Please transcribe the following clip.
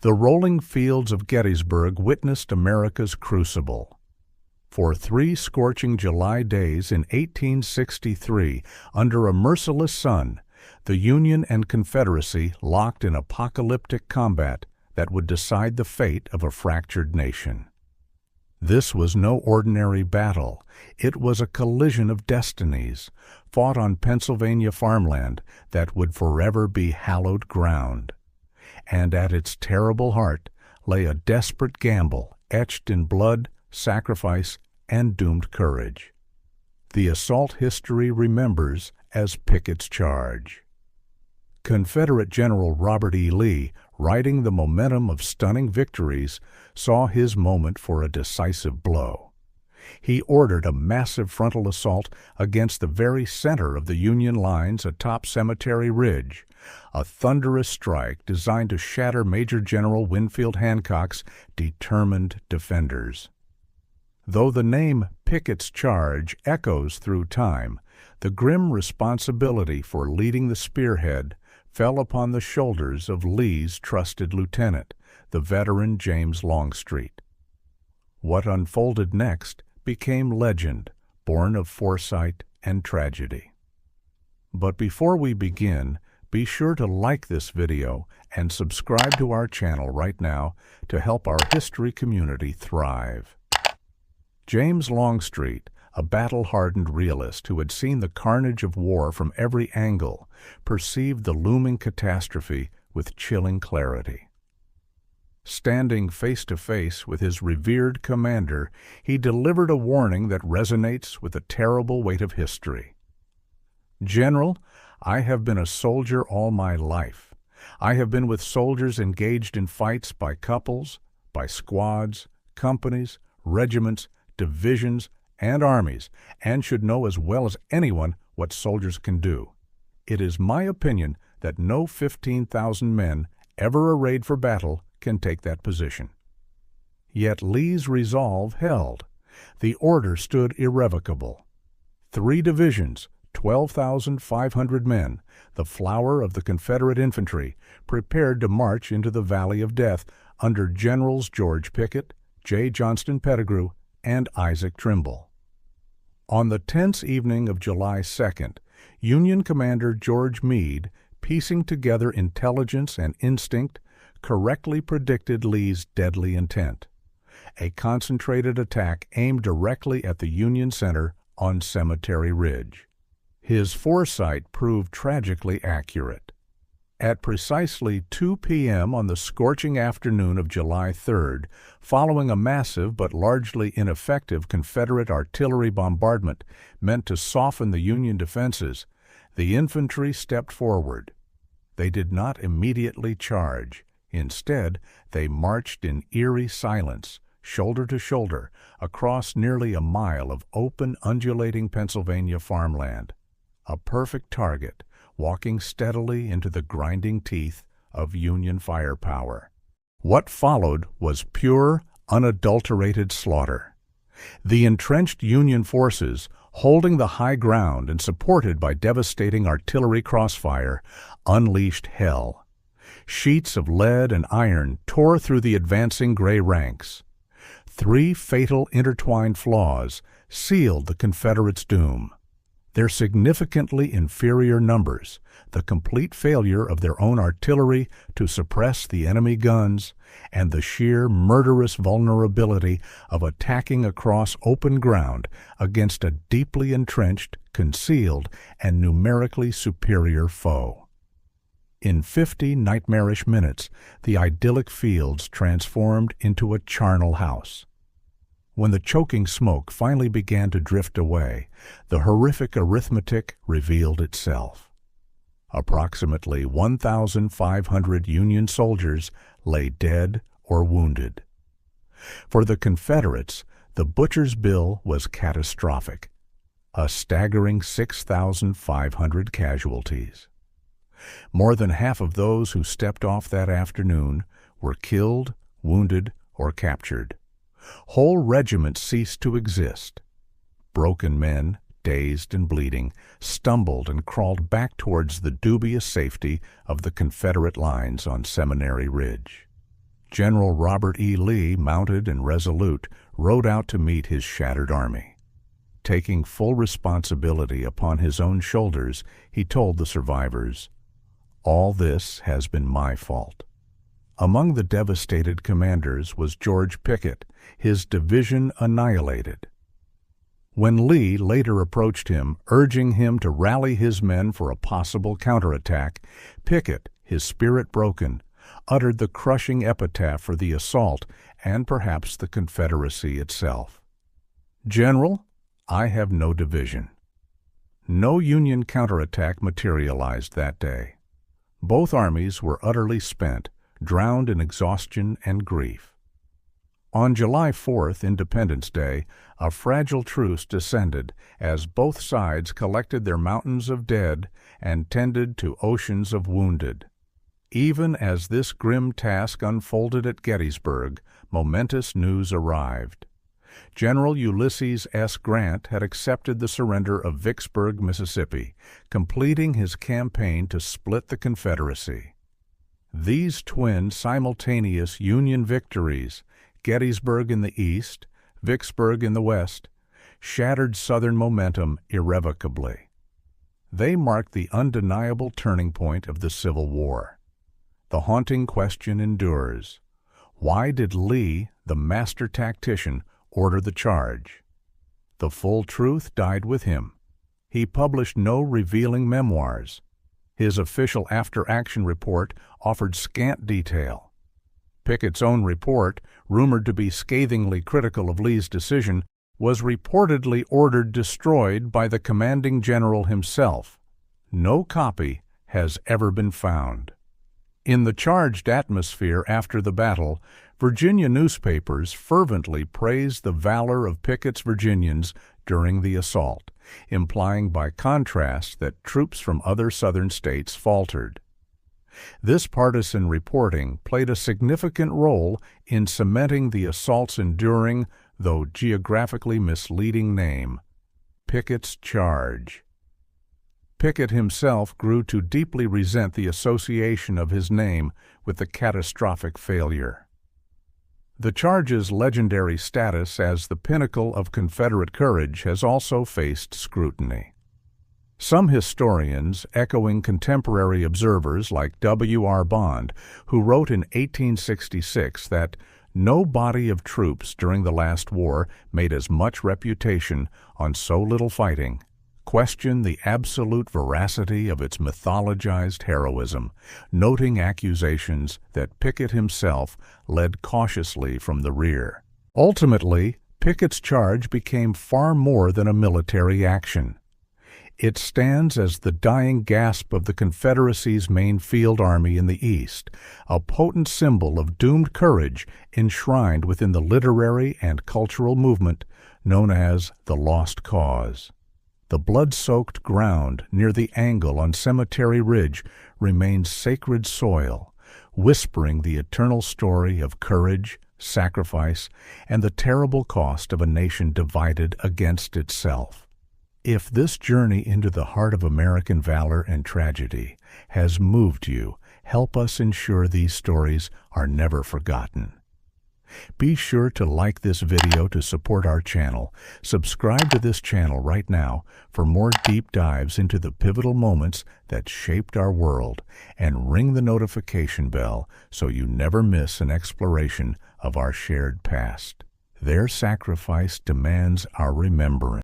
The rolling fields of Gettysburg witnessed America's crucible. For 3 scorching July days in 1863, under a merciless sun, the Union and Confederacy locked in apocalyptic combat that would decide the fate of a fractured nation. This was no ordinary battle. It was a collision of destinies, fought on Pennsylvania farmland that would forever be hallowed ground. And at its terrible heart lay a desperate gamble etched in blood, sacrifice, and doomed courage. The assault history remembers as Pickett's Charge. Confederate General Robert E. Lee, riding the momentum of stunning victories, saw his moment for a decisive blow. He ordered a massive frontal assault against the very center of the Union lines atop Cemetery Ridge, a thunderous strike designed to shatter Major General Winfield Hancock's determined defenders. Though the name Pickett's Charge echoes through time, the grim responsibility for leading the spearhead fell upon the shoulders of Lee's trusted lieutenant, the veteran James Longstreet. What unfolded next became legend, born of foresight and tragedy. But before we begin, be sure to like this video and subscribe to our channel right now to help our history community thrive. James Longstreet, a battle-hardened realist who had seen the carnage of war from every angle, perceived the looming catastrophe with chilling clarity. Standing face to face with his revered commander, he delivered a warning that resonates with the terrible weight of history. "General, I have been a soldier all my life. I have been with soldiers engaged in fights by couples, by squads, companies, regiments, divisions, and armies, and should know as well as anyone what soldiers can do. It is my opinion that no 15,000 men ever arrayed for battle can take that position." Yet Lee's resolve held. The order stood irrevocable. 3 divisions, 12,500 men, the flower of the Confederate infantry, prepared to march into the Valley of Death under Generals George Pickett, Johnston Pettigrew, and Isaac Trimble. On the tense evening of July 2nd, Union Commander George Meade, piecing together intelligence and instinct, correctly predicted Lee's deadly intent: a concentrated attack aimed directly at the Union center on Cemetery Ridge. His foresight proved tragically accurate. At precisely 2 p.m. on the scorching afternoon of July 3rd, following a massive but largely ineffective Confederate artillery bombardment meant to soften the Union defenses, the infantry stepped forward. They did not immediately charge. Instead, they marched in eerie silence, shoulder to shoulder, across nearly a mile of open, undulating Pennsylvania farmland. A perfect target, walking steadily into the grinding teeth of Union firepower. What followed was pure, unadulterated slaughter. The entrenched Union forces, holding the high ground and supported by devastating artillery crossfire, unleashed hell. Sheets of lead and iron tore through the advancing gray ranks. 3 fatal intertwined flaws sealed the Confederates' doom: their significantly inferior numbers, the complete failure of their own artillery to suppress the enemy guns, and the sheer murderous vulnerability of attacking across open ground against a deeply entrenched, concealed, and numerically superior foe. In 50 nightmarish minutes, the idyllic fields transformed into a charnel house. When the choking smoke finally began to drift away, the horrific arithmetic revealed itself. Approximately 1,500 Union soldiers lay dead or wounded. For the Confederates, the butcher's bill was catastrophic: a staggering 6,500 casualties. More than half of those who stepped off that afternoon were killed, wounded, or captured. Whole regiments ceased to exist. Broken men, dazed and bleeding, stumbled and crawled back towards the dubious safety of the Confederate lines on Seminary Ridge. General Robert E. Lee, mounted and resolute, rode out to meet his shattered army. Taking full responsibility upon his own shoulders, he told the survivors, "All this has been my fault." Among the devastated commanders was George Pickett, his division annihilated. When Lee later approached him, urging him to rally his men for a possible counterattack, Pickett, his spirit broken, uttered the crushing epitaph for the assault and perhaps the Confederacy itself. "General, I have no division." No Union counterattack materialized that day. Both armies were utterly spent, drowned in exhaustion and grief. On July 4th, Independence Day, a fragile truce descended as both sides collected their mountains of dead and tended to oceans of wounded. Even as this grim task unfolded at Gettysburg, momentous news arrived. General Ulysses S. Grant had accepted the surrender of Vicksburg, Mississippi, completing his campaign to split the Confederacy. These twin simultaneous Union victories, Gettysburg in the east, Vicksburg in the west, shattered Southern momentum irrevocably. They marked the undeniable turning point of the Civil War. The haunting question endures: why did Lee, the master tactician, order the charge? The full truth died with him. He published no revealing memoirs. His official after-action report offered scant detail. Pickett's own report, rumored to be scathingly critical of Lee's decision, was reportedly ordered destroyed by the commanding general himself. No copy has ever been found. In the charged atmosphere after the battle, Virginia newspapers fervently praised the valor of Pickett's Virginians during the assault, implying by contrast that troops from other Southern states faltered. This partisan reporting played a significant role in cementing the assault's enduring, though geographically misleading name, Pickett's Charge. Pickett himself grew to deeply resent the association of his name with the catastrophic failure. The charge's legendary status as the pinnacle of Confederate courage has also faced scrutiny. Some historians, echoing contemporary observers like W.R. Bond, who wrote in 1866 that no body of troops during the last war made as much reputation on so little fighting, question the absolute veracity of its mythologized heroism, noting accusations that Pickett himself led cautiously from the rear. Ultimately, Pickett's charge became far more than a military action. It stands as the dying gasp of the Confederacy's main field army in the East, a potent symbol of doomed courage enshrined within the literary and cultural movement known as the Lost Cause. The blood-soaked ground near the angle on Cemetery Ridge remains sacred soil, whispering the eternal story of courage, sacrifice, and the terrible cost of a nation divided against itself. If this journey into the heart of American valor and tragedy has moved you, help us ensure these stories are never forgotten. Be sure to like this video to support our channel. Subscribe to this channel right now for more deep dives into the pivotal moments that shaped our world, and ring the notification bell so you never miss an exploration of our shared past. Their sacrifice demands our remembrance.